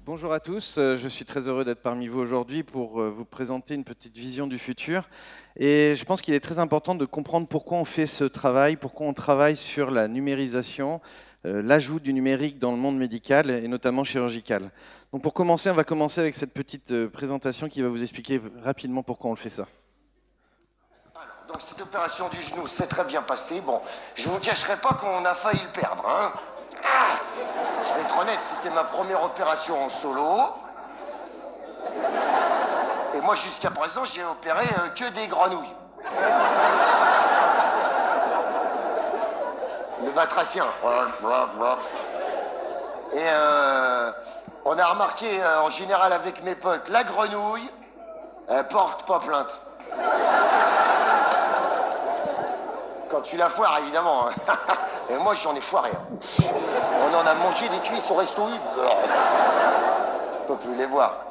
Bonjour à tous, je suis très heureux d'être parmi vous aujourd'hui pour vous présenter une petite vision du futur. Et je pense qu'il est très important de comprendre pourquoi on fait ce travail, pourquoi on travaille sur la numérisation, l'ajout du numérique dans le monde médical et notamment chirurgical. Donc pour commencer, on va commencer avec cette petite présentation qui va vous expliquer rapidement pourquoi on le fait ça. Donc cette opération du genou s'est très bien passée. Bon, je vous cacherai pas qu'on a failli le perdre, hein. Je vais être honnête, c'était ma première opération en solo. Et moi, jusqu'à présent, j'ai opéré que des grenouilles. Le batracien. Et on a remarqué, en général avec mes potes, la grenouille, elle porte pas plainte. Quand tu la foires, évidemment. Et moi, j'en ai foiré. On en a mangé des cuisses au resto. Je peux plus les voir.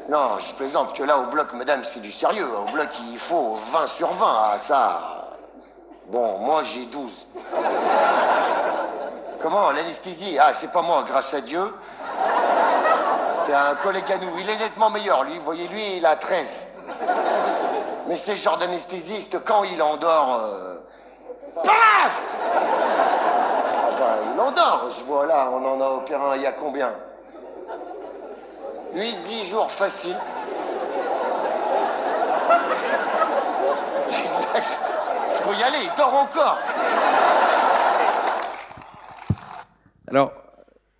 Non, je plaisante, parce que là, au bloc, madame, c'est du sérieux. Au bloc, il faut 20 sur 20. Ah, ça... Bon, moi, j'ai 12. Comment, l'anesthésie? Ah, c'est pas moi, grâce à Dieu. C'est un collègue à nous. Il est nettement meilleur, lui. Vous voyez, lui, il a 13. Mais c'est le genre d'anesthésiste, quand il endort... Paf! Il endort. Je vois là, on en a opéré un il y a combien? 8-10 jours facile. Il faut y aller, il dort encore. Alors,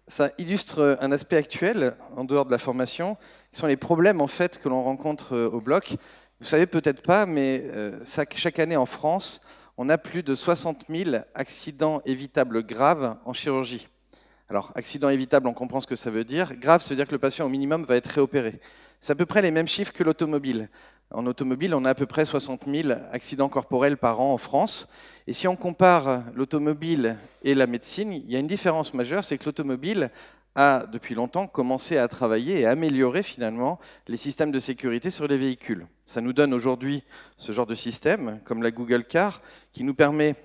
ça illustre un aspect actuel, en dehors de la formation, qui sont les problèmes en fait que l'on rencontre au bloc. Vous savez peut-être pas, mais chaque année en France, on a plus de 60 000 accidents évitables graves en chirurgie. Alors, accident évitable, on comprend ce que ça veut dire. Grave, ça veut dire que le patient, au minimum, va être réopéré. C'est à peu près les mêmes chiffres que l'automobile. En automobile, on a à peu près 60 000 accidents corporels par an en France. Et si on compare l'automobile et la médecine, il y a une différence majeure, c'est que l'automobile a, depuis longtemps, commencé à travailler et à améliorer finalement les systèmes de sécurité sur les véhicules. Ça nous donne aujourd'hui ce genre de système, comme la Google Car, qui nous permet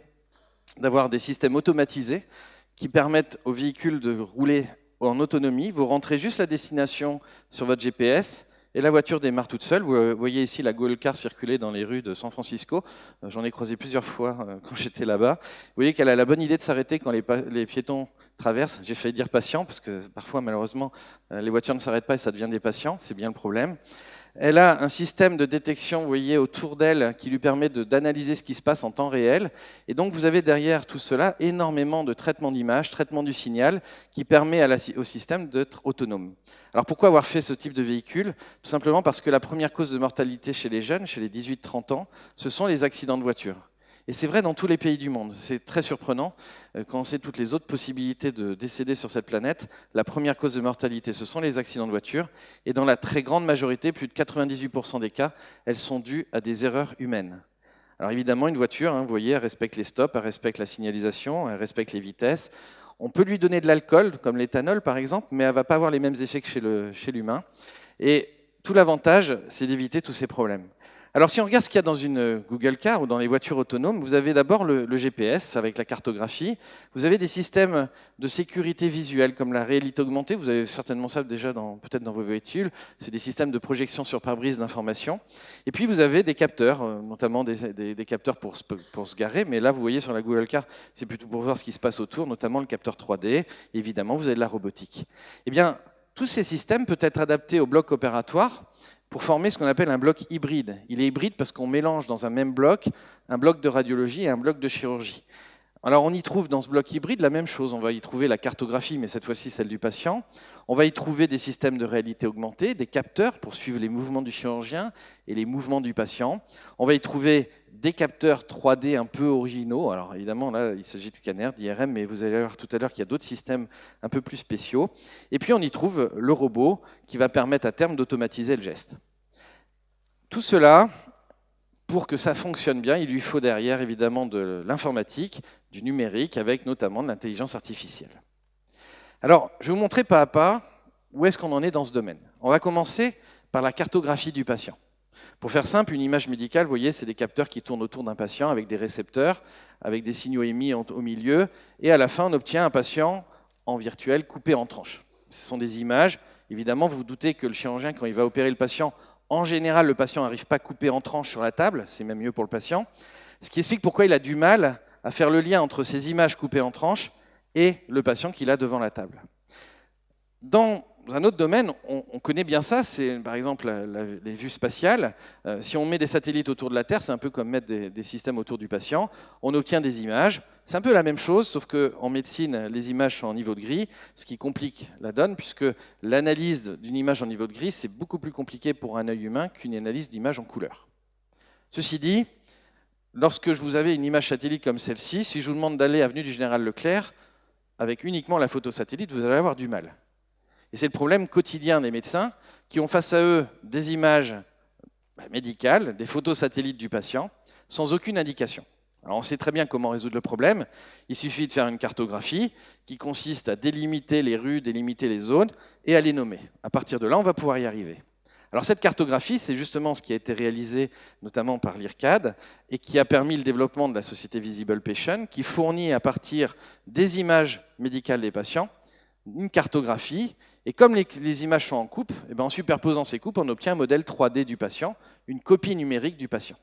d'avoir des systèmes automatisés qui permettent aux véhicules de rouler en autonomie. Vous rentrez juste la destination sur votre GPS et la voiture démarre toute seule. Vous voyez ici la Google Car circuler dans les rues de San Francisco. J'en ai croisé plusieurs fois quand j'étais là-bas. Vous voyez qu'elle a la bonne idée de s'arrêter quand les piétons traversent. J'ai failli dire patients, parce que parfois, malheureusement, les voitures ne s'arrêtent pas et ça devient des patients. C'est bien le problème. Elle a un système de détection, vous voyez, autour d'elle qui lui permet d'analyser ce qui se passe en temps réel. Et donc, vous avez derrière tout cela énormément de traitement d'image, traitement du signal, qui permet au système d'être autonome. Alors, pourquoi avoir fait ce type de véhicule? Tout simplement parce que la première cause de mortalité chez les jeunes, chez les 18-30 ans, ce sont les accidents de voiture. Et c'est vrai dans tous les pays du monde. C'est très surprenant. Quand on sait toutes les autres possibilités de décéder sur cette planète, la première cause de mortalité, ce sont les accidents de voiture. Et dans la très grande majorité, plus de 98% des cas, elles sont dues à des erreurs humaines. Alors évidemment, une voiture, vous voyez, elle respecte les stops, elle respecte la signalisation, elle respecte les vitesses. On peut lui donner de l'alcool, comme l'éthanol par exemple, mais elle ne va pas avoir les mêmes effets que chez l'humain. Et tout l'avantage, c'est d'éviter tous ces problèmes. Alors si on regarde ce qu'il y a dans une Google Car ou dans les voitures autonomes, vous avez d'abord le GPS avec la cartographie, vous avez des systèmes de sécurité visuelle comme la réalité augmentée, vous avez certainement ça déjà peut-être dans vos véhicules, c'est des systèmes de projection sur pare-brise d'information, et puis vous avez des capteurs, notamment des capteurs pour se garer, mais là vous voyez sur la Google Car, c'est plutôt pour voir ce qui se passe autour, notamment le capteur 3D, et évidemment vous avez de la robotique. Eh bien, tous ces systèmes peuvent être adaptés au bloc opératoire pour former ce qu'on appelle un bloc hybride. Il est hybride parce qu'on mélange dans un même bloc un bloc de radiologie et un bloc de chirurgie. Alors on y trouve dans ce bloc hybride la même chose. On va y trouver la cartographie, mais cette fois-ci celle du patient. On va y trouver des systèmes de réalité augmentée, des capteurs pour suivre les mouvements du chirurgien et les mouvements du patient. On va y trouver des capteurs 3D un peu originaux. Alors évidemment, là, il s'agit de scanners, d'IRM, mais vous allez voir tout à l'heure qu'il y a d'autres systèmes un peu plus spéciaux. Et puis on y trouve le robot qui va permettre à terme d'automatiser le geste. Tout cela, pour que ça fonctionne bien, il lui faut derrière évidemment de l'informatique, du numérique, avec notamment de l'intelligence artificielle. Alors, je vais vous montrer pas à pas où est-ce qu'on en est dans ce domaine. On va commencer par la cartographie du patient. Pour faire simple, une image médicale, vous voyez, c'est des capteurs qui tournent autour d'un patient avec des récepteurs, avec des signaux émis au milieu, et à la fin, on obtient un patient en virtuel coupé en tranches. Ce sont des images Évidemment, vous vous doutez que le chirurgien, quand il va opérer le patient, en général, le patient n'arrive pas coupé en tranches sur la table, c'est même mieux pour le patient, ce qui explique pourquoi il a du mal à faire le lien entre ces images coupées en tranches et le patient qu'il a devant la table. Dans un autre domaine, on connaît bien ça, c'est par exemple les vues spatiales. Si on met des satellites autour de la Terre, c'est un peu comme mettre des systèmes autour du patient. On obtient des images. C'est un peu la même chose, sauf qu'en médecine, les images sont en niveau de gris, ce qui complique la donne, puisque l'analyse d'une image en niveau de gris, c'est beaucoup plus compliqué pour un œil humain qu'une analyse d'image en couleur. Ceci dit, lorsque vous avez une image satellite comme celle-ci, si je vous demande d'aller avenue du Général Leclerc, avec uniquement la photo satellite, vous allez avoir du mal. Et c'est le problème quotidien des médecins qui ont face à eux des images médicales, des photos satellites du patient, sans aucune indication. Alors on sait très bien comment résoudre le problème. Il suffit de faire une cartographie qui consiste à délimiter les rues, délimiter les zones et à les nommer. À partir de là, on va pouvoir y arriver. Alors cette cartographie, c'est justement ce qui a été réalisé notamment par l'IRCAD et qui a permis le développement de la société Visible Patient, qui fournit à partir des images médicales des patients une cartographie. Et comme les images sont en coupe, en superposant ces coupes, on obtient un modèle 3D du patient, une copie numérique du patient.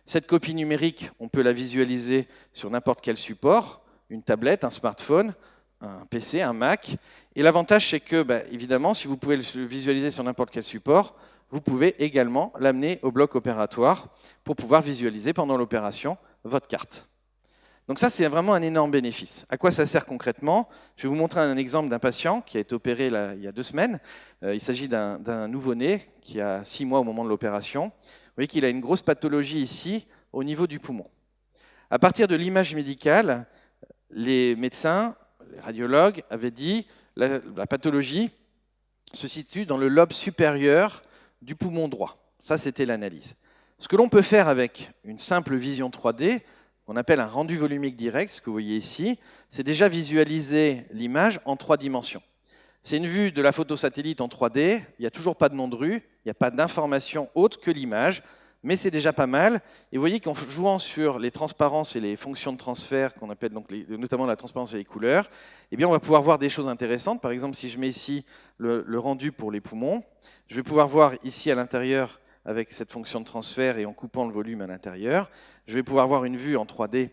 Cette copie numérique, on peut la visualiser sur n'importe quel support, une tablette, un smartphone, un PC, un Mac. Et l'avantage, c'est que, évidemment, si vous pouvez le visualiser sur n'importe quel support, vous pouvez également l'amener au bloc opératoire pour pouvoir visualiser pendant l'opération votre carte. Donc ça, c'est vraiment un énorme bénéfice. À quoi ça sert concrètement? Je vais vous montrer un exemple d'un patient qui a été opéré il y a 2 semaines. Il s'agit d'un nouveau-né qui a 6 mois au moment de l'opération. Vous voyez qu'il a une grosse pathologie ici au niveau du poumon. À partir de l'image médicale, les médecins, les radiologues avaient dit que la pathologie se situe dans le lobe supérieur du poumon droit. Ça, c'était l'analyse. Ce que l'on peut faire avec une simple vision 3D, qu'on appelle un rendu volumique direct, ce que vous voyez ici, c'est déjà visualiser l'image en 3 dimensions. C'est une vue de la photo satellite en 3D, il n'y a toujours pas de nom de rue, il n'y a pas d'information autre que l'image, mais c'est déjà pas mal. Et vous voyez qu'en jouant sur les transparences et les fonctions de transfert, qu'on appelle donc notamment la transparence et les couleurs, on va pouvoir voir des choses intéressantes. Par exemple, si je mets ici le rendu pour les poumons, je vais pouvoir voir ici à l'intérieur avec cette fonction de transfert et en coupant le volume à l'intérieur, je vais pouvoir voir une vue en 3D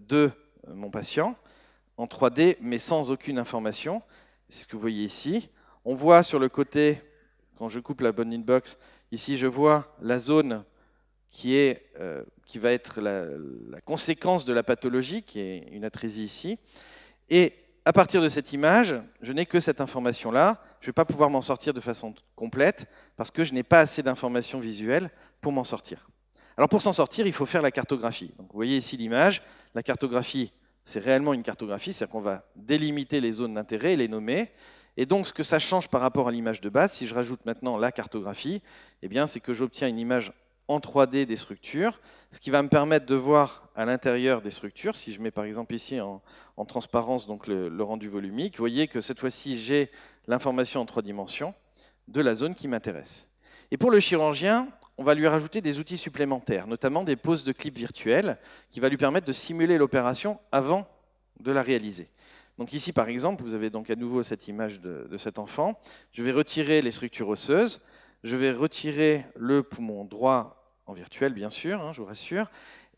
de mon patient, en 3D mais sans aucune information. C'est ce que vous voyez ici. On voit sur le côté, quand je coupe la bounding box, ici je vois la zone qui va être la conséquence de la pathologie, qui est une atrésie ici. Et à partir de cette image, je n'ai que cette information-là. Je ne vais pas pouvoir m'en sortir de façon complète parce que je n'ai pas assez d'informations visuelles pour m'en sortir. Alors pour s'en sortir, il faut faire la cartographie. Donc vous voyez ici l'image. La cartographie, c'est réellement une cartographie, c'est-à-dire qu'on va délimiter les zones d'intérêt et les nommer. Et donc ce que ça change par rapport à l'image de base, si je rajoute maintenant la cartographie, c'est que j'obtiens une image en 3D des structures, ce qui va me permettre de voir à l'intérieur des structures. Si je mets par exemple ici en transparence donc le rendu volumique, vous voyez que cette fois-ci j'ai l'information en 3 dimensions de la zone qui m'intéresse. Et pour le chirurgien, on va lui rajouter des outils supplémentaires, notamment des poses de clips virtuelles qui va lui permettre de simuler l'opération avant de la réaliser. Donc ici par exemple, vous avez donc à nouveau cette image de cet enfant. Je vais retirer les structures osseuses, je vais retirer le poumon droit en virtuel, bien sûr, je vous rassure.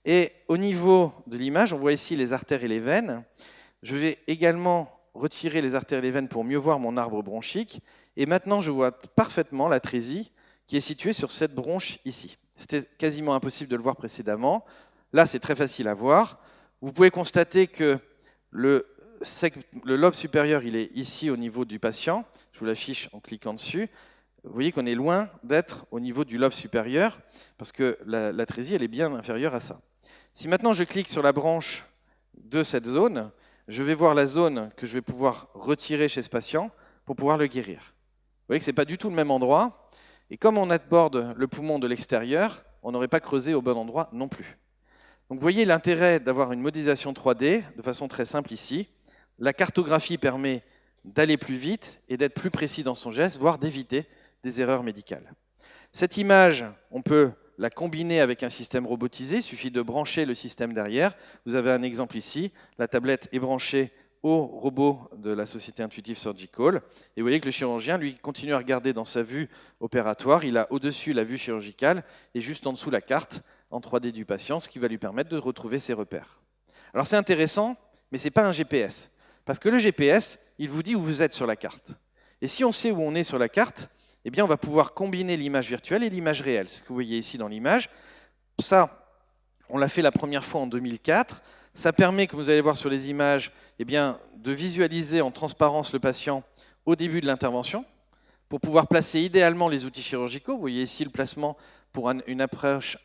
Et au niveau de l'image, on voit ici les artères et les veines. Je vais également retirer les artères et les veines pour mieux voir mon arbre bronchique. Et maintenant, je vois parfaitement l'atrésie qui est située sur cette bronche ici. C'était quasiment impossible de le voir précédemment. Là, c'est très facile à voir. Vous pouvez constater que le lobe supérieur, il est ici au niveau du patient. Je vous l'affiche en cliquant dessus. Vous voyez qu'on est loin d'être au niveau du lobe supérieur, parce que l'atrésie, elle est bien inférieure à ça. Si maintenant je clique sur la branche de cette zone, je vais voir la zone que je vais pouvoir retirer chez ce patient pour pouvoir le guérir. Vous voyez que ce n'est pas du tout le même endroit, et comme on aborde le poumon de l'extérieur, on n'aurait pas creusé au bon endroit non plus. Donc vous voyez l'intérêt d'avoir une modélisation 3D de façon très simple ici. La cartographie permet d'aller plus vite et d'être plus précis dans son geste, voire d'éviter des erreurs médicales. Cette image, on peut la combiner avec un système robotisé, il suffit de brancher le système derrière. Vous avez un exemple ici, la tablette est branchée au robot de la société Intuitive Surgical. Et vous voyez que le chirurgien, lui, continue à regarder dans sa vue opératoire. Il a au-dessus la vue chirurgicale et juste en dessous la carte en 3D du patient, ce qui va lui permettre de retrouver ses repères. Alors c'est intéressant, mais ce n'est pas un GPS. Parce que le GPS, il vous dit où vous êtes sur la carte. Et si on sait où on est sur la carte, eh bien on va pouvoir combiner l'image virtuelle et l'image réelle. Ce que vous voyez ici dans l'image, ça, on l'a fait la première fois en 2004. Ça permet, comme vous allez voir sur les images, eh bien, de visualiser en transparence le patient au début de l'intervention pour pouvoir placer idéalement les outils chirurgicaux. Vous voyez ici le placement pour une approche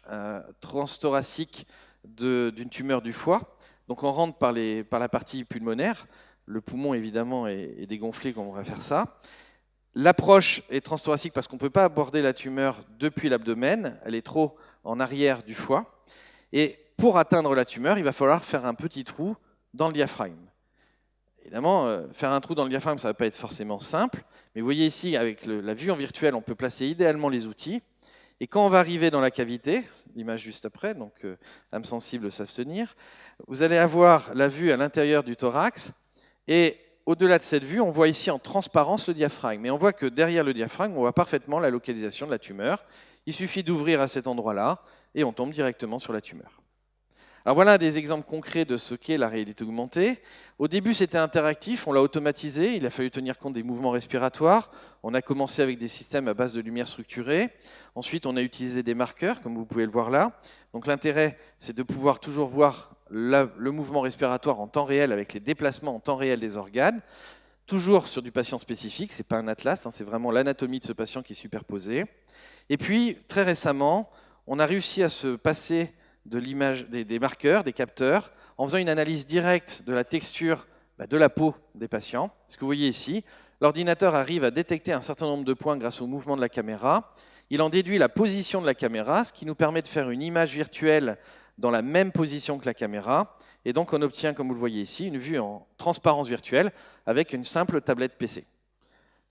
transthoracique d'une tumeur du foie. Donc on rentre par la partie pulmonaire. Le poumon, évidemment, est dégonflé quand on va faire ça. L'approche est transthoracique parce qu'on ne peut pas aborder la tumeur depuis l'abdomen. Elle est trop en arrière du foie. Et pour atteindre la tumeur, il va falloir faire un petit trou dans le diaphragme. Évidemment, faire un trou dans le diaphragme, ça ne va pas être forcément simple, mais vous voyez ici, avec la vue en virtuel, on peut placer idéalement les outils. Et quand on va arriver dans la cavité, l'image juste après, donc âme sensible s'abstenir, vous allez avoir la vue à l'intérieur du thorax, et au-delà de cette vue, on voit ici en transparence le diaphragme. Et on voit que derrière le diaphragme, on voit parfaitement la localisation de la tumeur. Il suffit d'ouvrir à cet endroit-là, et on tombe directement sur la tumeur. Alors voilà des exemples concrets de ce qu'est la réalité augmentée. Au début, c'était interactif, on l'a automatisé, il a fallu tenir compte des mouvements respiratoires. On a commencé avec des systèmes à base de lumière structurée. Ensuite, on a utilisé des marqueurs, comme vous pouvez le voir là. Donc l'intérêt, c'est de pouvoir toujours voir le mouvement respiratoire en temps réel avec les déplacements en temps réel des organes. Toujours sur du patient spécifique, ce n'est pas un atlas, c'est vraiment l'anatomie de ce patient qui est superposée. Et puis, très récemment, on a réussi à se passer de l'image des marqueurs, des capteurs, en faisant une analyse directe de la texture de la peau des patients. Ce que vous voyez ici, l'ordinateur arrive à détecter un certain nombre de points grâce au mouvement de la caméra. Il en déduit la position de la caméra, ce qui nous permet de faire une image virtuelle dans la même position que la caméra. Et donc on obtient, comme vous le voyez ici, une vue en transparence virtuelle avec une simple tablette PC.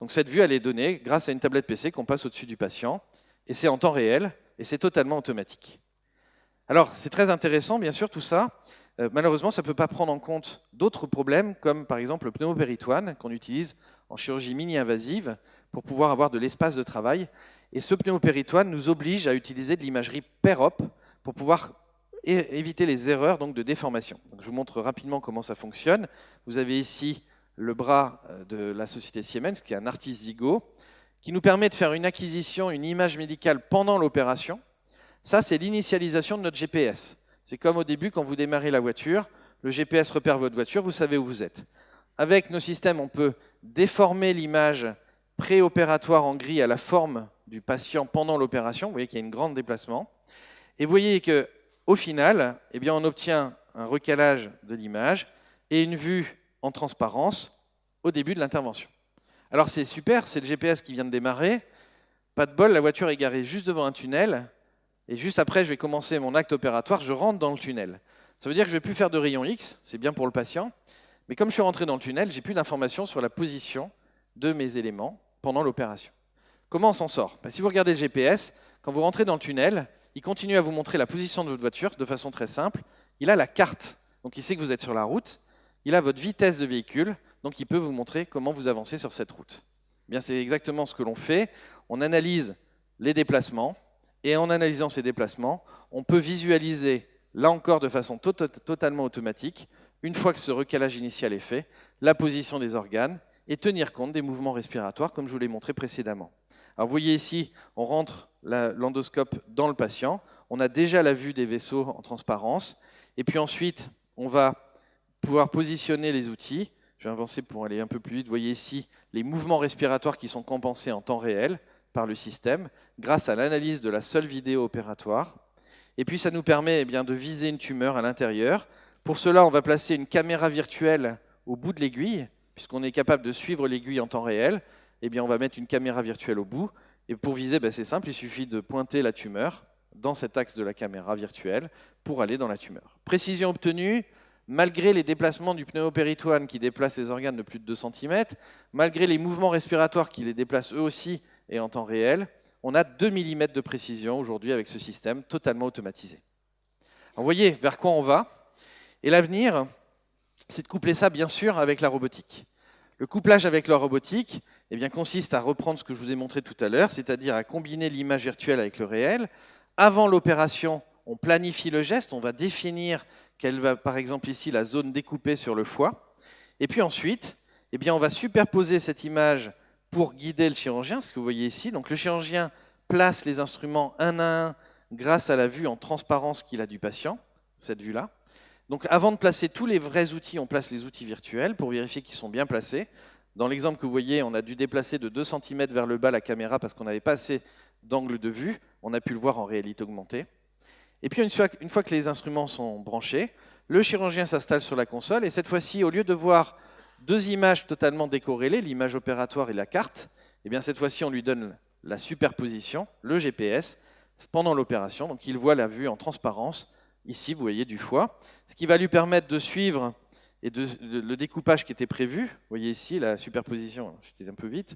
Donc cette vue, elle est donnée grâce à une tablette PC qu'on passe au-dessus du patient. Et c'est en temps réel, et c'est totalement automatique. Alors, c'est très intéressant, bien sûr, tout ça. Malheureusement, ça ne peut pas prendre en compte d'autres problèmes, comme par exemple le pneumopéritoine, qu'on utilise en chirurgie mini-invasive pour pouvoir avoir de l'espace de travail. Et ce pneumopéritoine nous oblige à utiliser de l'imagerie per-op pour pouvoir éviter les erreurs donc, de déformation. Donc, je vous montre rapidement comment ça fonctionne. Vous avez ici le bras de la société Siemens, qui est un Artis Zygo, qui nous permet de faire une acquisition, une image médicale pendant l'opération. Ça, c'est l'initialisation de notre GPS. C'est comme au début, quand vous démarrez la voiture, le GPS repère votre voiture, vous savez où vous êtes. Avec nos systèmes, on peut déformer l'image préopératoire en gris à la forme du patient pendant l'opération. Vous voyez qu'il y a un grand déplacement. Et vous voyez qu'au final, eh bien, on obtient un recalage de l'image et une vue en transparence au début de l'intervention. Alors c'est super, c'est le GPS qui vient de démarrer. Pas de bol, la voiture est garée juste devant un tunnel. Et juste après, je vais commencer mon acte opératoire, je rentre dans le tunnel. Ça veut dire que je ne vais plus faire de rayon X, c'est bien pour le patient. Mais comme je suis rentré dans le tunnel, j'ai plus d'informations sur la position de mes éléments pendant l'opération. Comment on s'en sort? Si vous regardez le GPS, quand vous rentrez dans le tunnel, il continue à vous montrer la position de votre voiture de façon très simple. Il a la carte, donc il sait que vous êtes sur la route. Il a votre vitesse de véhicule, donc il peut vous montrer comment vous avancez sur cette route. Bien, c'est exactement ce que l'on fait. On analyse les déplacements, et en analysant ces déplacements, on peut visualiser, là encore de façon totalement automatique, une fois que ce recalage initial est fait, la position des organes et tenir compte des mouvements respiratoires, comme je vous l'ai montré précédemment. Alors vous voyez ici, on rentre l'endoscope dans le patient, on a déjà la vue des vaisseaux en transparence, et puis ensuite, on va pouvoir positionner les outils. Je vais avancer pour aller un peu plus vite. Vous voyez ici les mouvements respiratoires qui sont compensés en temps réel par le système, grâce à l'analyse de la seule vidéo opératoire. Et puis ça nous permet de viser une tumeur à l'intérieur. Pour cela, on va placer une caméra virtuelle au bout de l'aiguille, puisqu'on est capable de suivre l'aiguille en temps réel. On va mettre une caméra virtuelle au bout. Et pour viser, c'est simple, il suffit de pointer la tumeur dans cet axe de la caméra virtuelle pour aller dans la tumeur. Précision obtenue, malgré les déplacements du pneumopéritoine qui déplace les organes de plus de 2 cm, malgré les mouvements respiratoires qui les déplacent eux aussi et en temps réel, on a 2 mm de précision aujourd'hui avec ce système totalement automatisé. Alors, vous voyez vers quoi on va. Et l'avenir, c'est de coupler ça, bien sûr, avec la robotique. Le couplage avec la robotique eh bien, consiste à reprendre ce que je vous ai montré tout à l'heure, c'est-à-dire à combiner l'image virtuelle avec le réel. Avant l'opération, on planifie le geste, on va définir quelle va, par exemple ici, la zone découpée sur le foie. Et puis ensuite, eh bien, on va superposer cette image pour guider le chirurgien, ce que vous voyez ici. Donc le chirurgien place les instruments un à un grâce à la vue en transparence qu'il a du patient, cette vue-là. Donc avant de placer tous les vrais outils, on place les outils virtuels pour vérifier qu'ils sont bien placés. Dans l'exemple que vous voyez, on a dû déplacer de 2 cm vers le bas la caméra parce qu'on n'avait pas assez d'angle de vue. On a pu le voir en réalité augmentée. Et puis une fois que les instruments sont branchés, le chirurgien s'installe sur la console et cette fois-ci, au lieu de voir 2 images totalement décorrélées, l'image opératoire et la carte, eh bien cette fois-ci on lui donne la superposition, le GPS, pendant l'opération. Donc il voit la vue en transparence, ici vous voyez du foie, ce qui va lui permettre de suivre et le découpage qui était prévu. Vous voyez ici la superposition, j'étais un peu vite,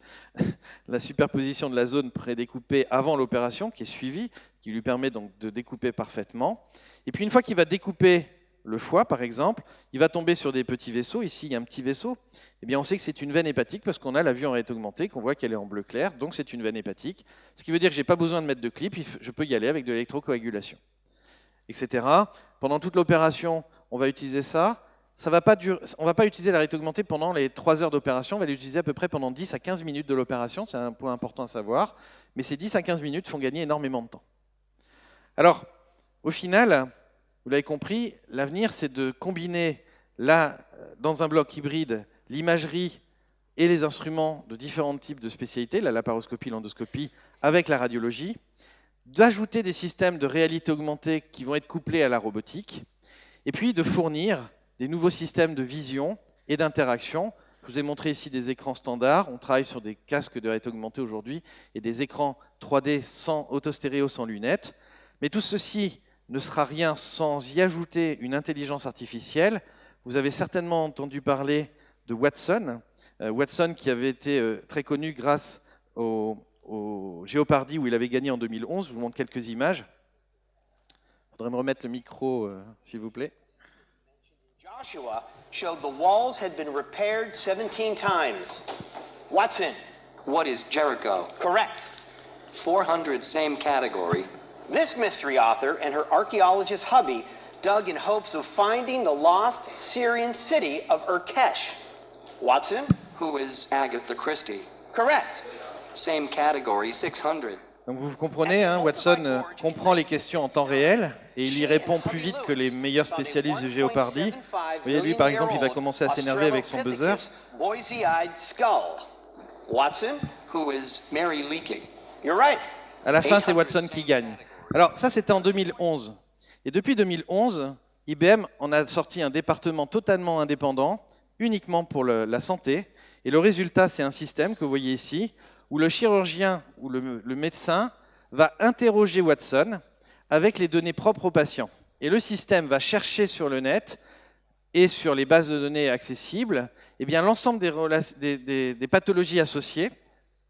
la superposition de la zone prédécoupée avant l'opération qui est suivie, qui lui permet donc de découper parfaitement. Et puis une fois qu'il va découper le foie, par exemple, il va tomber sur des petits vaisseaux. Ici, il y a un petit vaisseau. Eh bien, on sait que c'est une veine hépatique parce qu'on a la vue en réalité augmentée, qu'on voit qu'elle est en bleu clair, donc c'est une veine hépatique. Ce qui veut dire que je n'ai pas besoin de mettre de clip, je peux y aller avec de l'électrocoagulation, etc. Pendant toute l'opération, on va utiliser ça. On ne va pas utiliser la réalité augmentée pendant les 3 heures d'opération, on va l'utiliser à peu près pendant 10 à 15 minutes de l'opération, c'est un point important à savoir, mais ces 10 à 15 minutes font gagner énormément de temps. Alors, au final, vous l'avez compris, l'avenir c'est de combiner là, dans un bloc hybride, l'imagerie et les instruments de différents types de spécialités, la laparoscopie, l'endoscopie, avec la radiologie, d'ajouter des systèmes de réalité augmentée qui vont être couplés à la robotique, et puis de fournir des nouveaux systèmes de vision et d'interaction. Je vous ai montré ici des écrans standards. On travaille sur des casques de réalité augmentée aujourd'hui et des écrans 3D sans autostéréo, sans lunettes. Mais tout ceci ne sera rien sans y ajouter une intelligence artificielle. Vous avez certainement entendu parler de Watson. Watson qui avait été très connu grâce au Jeopardy où il avait gagné en 2011. Je vous montre quelques images. Il faudrait me remettre le micro, s'il vous plaît. Joshua showed the walls had been repaired 17 times. Watson. What is Jericho? Correct. 400, same category. This mystery author and her archaeologist hubby dug in hopes of finding the lost Syrian city of Urkesh. Watson. Who is Agatha Christie? Correct. Same category, 600. Donc vous comprenez, hein, Watson comprend les questions en temps réel et il y répond plus vite que les meilleurs spécialistes de Jeopardy. Vous voyez, lui par exemple, il va commencer à s'énerver avec son buzzer. Watson, Who is Mary Leakey? you're right. À la fin, c'est Watson qui gagne. Alors ça, c'était en 2011. Et depuis 2011, IBM en a sorti un département totalement indépendant, uniquement pour la santé. Et le résultat, c'est un système que vous voyez ici, où le chirurgien ou le médecin va interroger Watson avec les données propres au patient. Et le système va chercher sur le net et sur les bases de données accessibles eh bien, l'ensemble des pathologies associées,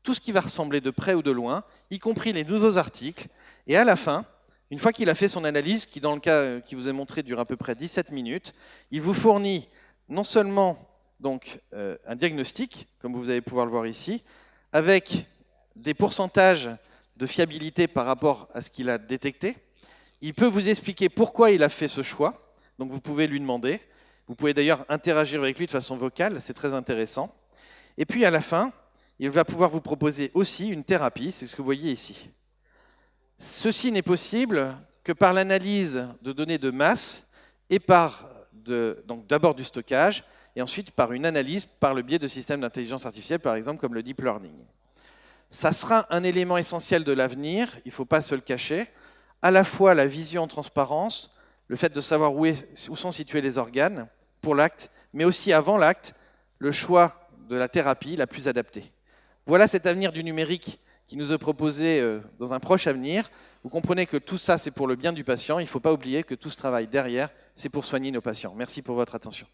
tout ce qui va ressembler de près ou de loin, y compris les nouveaux articles. Et à la fin, une fois qu'il a fait son analyse, qui dans le cas qui vous ai montré dure à peu près 17 minutes, il vous fournit non seulement donc, un diagnostic, comme vous allez pouvoir le voir ici, avec des pourcentages de fiabilité par rapport à ce qu'il a détecté. Il peut vous expliquer pourquoi il a fait ce choix, donc vous pouvez lui demander. Vous pouvez d'ailleurs interagir avec lui de façon vocale, c'est très intéressant. Et puis à la fin, il va pouvoir vous proposer aussi une thérapie, c'est ce que vous voyez ici. Ceci n'est possible que par l'analyse de données de masse et par donc d'abord du stockage, et ensuite par une analyse par le biais de systèmes d'intelligence artificielle, par exemple comme le deep learning. Ça sera un élément essentiel de l'avenir, il ne faut pas se le cacher, à la fois la vision en transparence, le fait de savoir où sont situés les organes pour l'acte, mais aussi avant l'acte, le choix de la thérapie la plus adaptée. Voilà cet avenir du numérique qui nous est proposé dans un proche avenir. Vous comprenez que tout ça, c'est pour le bien du patient. Il ne faut pas oublier que tout ce travail derrière, c'est pour soigner nos patients. Merci pour votre attention.